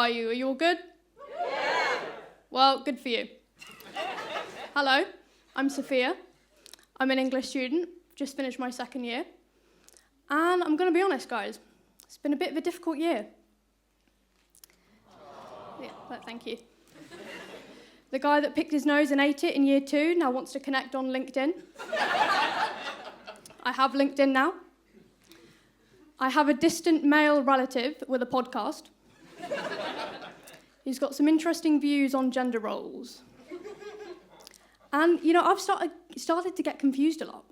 are you? Are you all good? Yeah. Well, good for you. Hello, I'm Sofia. I'm an English student, just finished my second year. And I'm going to be honest, guys, it's been a bit of a difficult year. Yeah, thank you. The guy that picked his nose and ate it in year 2 now wants to connect on LinkedIn. I have LinkedIn now. I have a distant male relative with a podcast. He's got some interesting views on gender roles. And, you know, I've started to get confused a lot.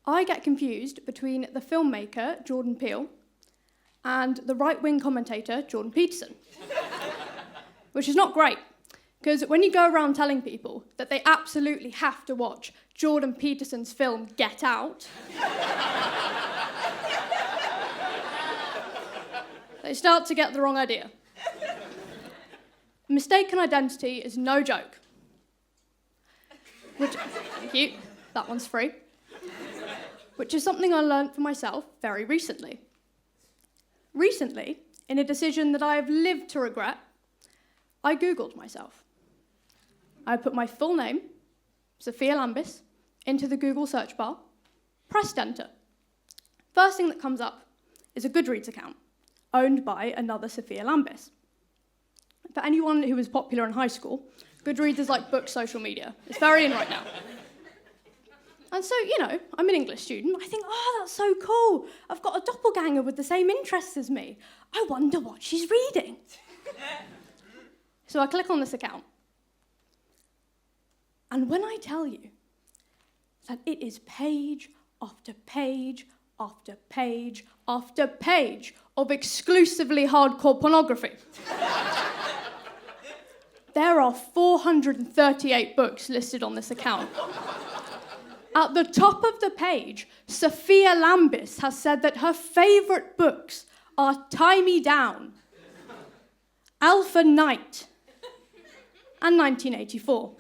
I get confused between the filmmaker, Jordan Peele, and the right-wing commentator, Jordan Peterson. Which is not great, because when you go around telling people that they absolutely have to watch Jordan Peterson's film Get Out, they start to get the wrong idea. Mistaken identity is no joke. Which, thank you, that one's free. Which is something I learned for myself very recently. Recently, in a decision that I have lived to regret, I Googled myself. I put my full name, Sofia Lambis, into the Google search bar, pressed enter. First thing that comes up is a Goodreads account, owned by another Sofia Lambis. For anyone who was popular in high school, Goodreads is like book social media. It's very in right now. And so, you know, I'm an English student. I think, oh, that's so cool. I've got a doppelganger with the same interests as me. I wonder what she's reading. So I click on this account. And when I tell you that it is page after page after page after page of exclusively hardcore pornography, there are 438 books listed on this account. At the top of the page, Sofia Lambis has said that her favourite books are Tie Me Down, Alpha Knight, and 1984.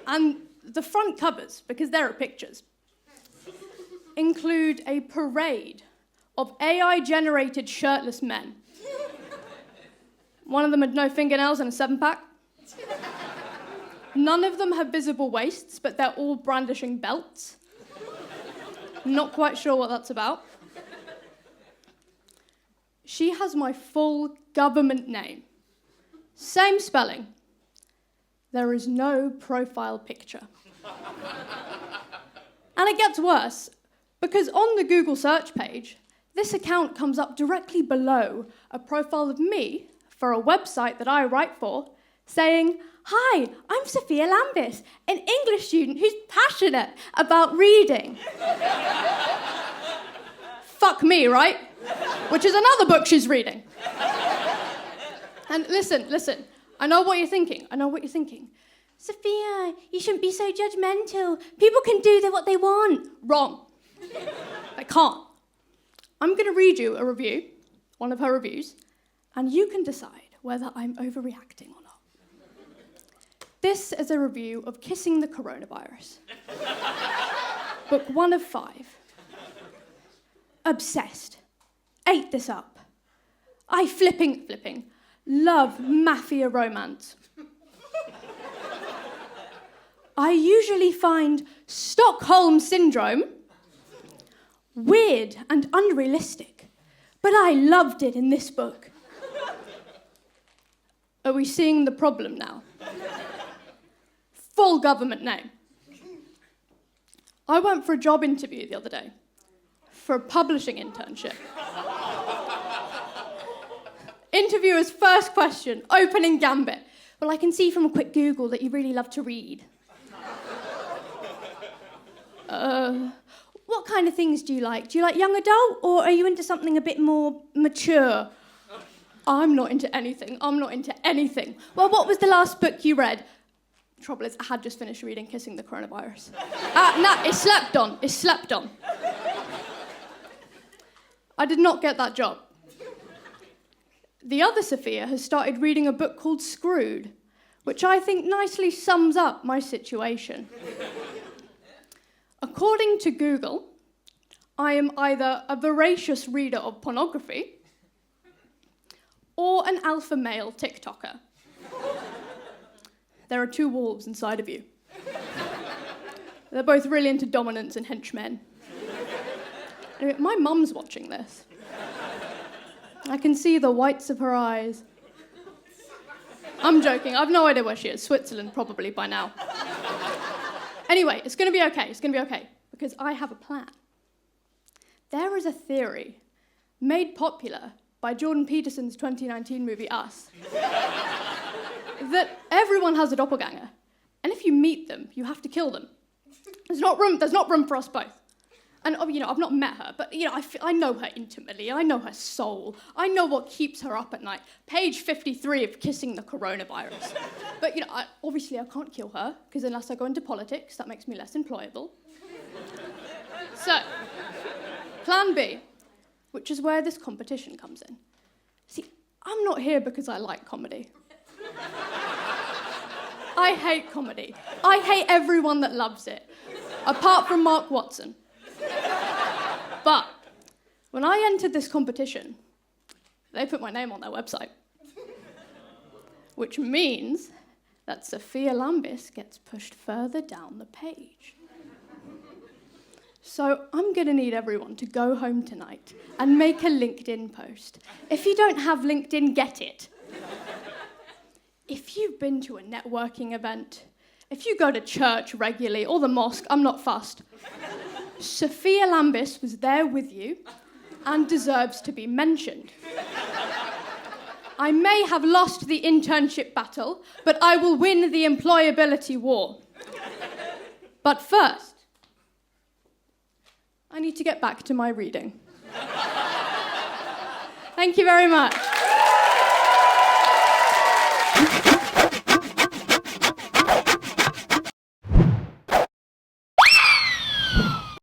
And the front covers, because there are pictures, include a parade of AI-generated shirtless men. One of them had no fingernails and a 7-pack. None of them have visible waists, but they're all brandishing belts. Not quite sure what that's about. She has my full government name. Same spelling. There is no profile picture. And it gets worse, because on the Google search page, this account comes up directly below a profile of me for a website that I write for, saying, "Hi, I'm Sofia Lambis, an English student who's passionate about reading." Fuck me, right? Which is another book she's reading. And listen, I know what you're thinking. Sofia, you shouldn't be so judgmental. People can do what they want. Wrong. They can't. I'm going to read you a review, one of her reviews, and you can decide whether I'm overreacting or not. This is a review of Kissing the Coronavirus. Book 1 of 5. Obsessed. Ate this up. I flipping, love mafia romance. I usually find Stockholm Syndrome weird and unrealistic, but I loved it in this book. Are we seeing the problem now? Full government name. I went for a job interview the other day, for a publishing internship. Interviewer's first question, opening gambit. Well, I can see from a quick Google that you really love to read. What kind of things do you like? Do you like young adult, or are you into something a bit more mature? I'm not into anything. Well, what was the last book you read? Trouble is, I had just finished reading Kissing the Coronavirus. It's slept on. I did not get that job. The other Sofia has started reading a book called Screwed, which I think nicely sums up my situation. According to Google, I am either a voracious reader of pornography or an alpha male TikToker. There are two wolves inside of you. They're both really into dominance and henchmen. Anyway, my mum's watching this. I can see the whites of her eyes. I'm joking, I've no idea where she is. Switzerland, probably, by now. Anyway, it's going to be okay, because I have a plan. There is a theory made popular by Jordan Peterson's 2019 movie Us that everyone has a doppelganger, and if you meet them, you have to kill them. There's not room for us both. And, I've not met her, but, I know her intimately. I know her soul. I know what keeps her up at night. Page 53 of Kissing the Coronavirus. But, obviously I can't kill her, because unless I go into politics, that makes me less employable. So, plan B, which is where this competition comes in. See, I'm not here because I like comedy. I hate comedy. I hate everyone that loves it, apart from Mark Watson. But when I entered this competition, they put my name on their website, which means that Sofia Lambis gets pushed further down the page. So I'm going to need everyone to go home tonight and make a LinkedIn post. If you don't have LinkedIn, get it. If you've been to a networking event, if you go to church regularly, or the mosque, I'm not fussed, Sofia Lambis was there with you and deserves to be mentioned. I may have lost the internship battle, but I will win the employability war. But first, I need to get back to my reading. Thank you very much.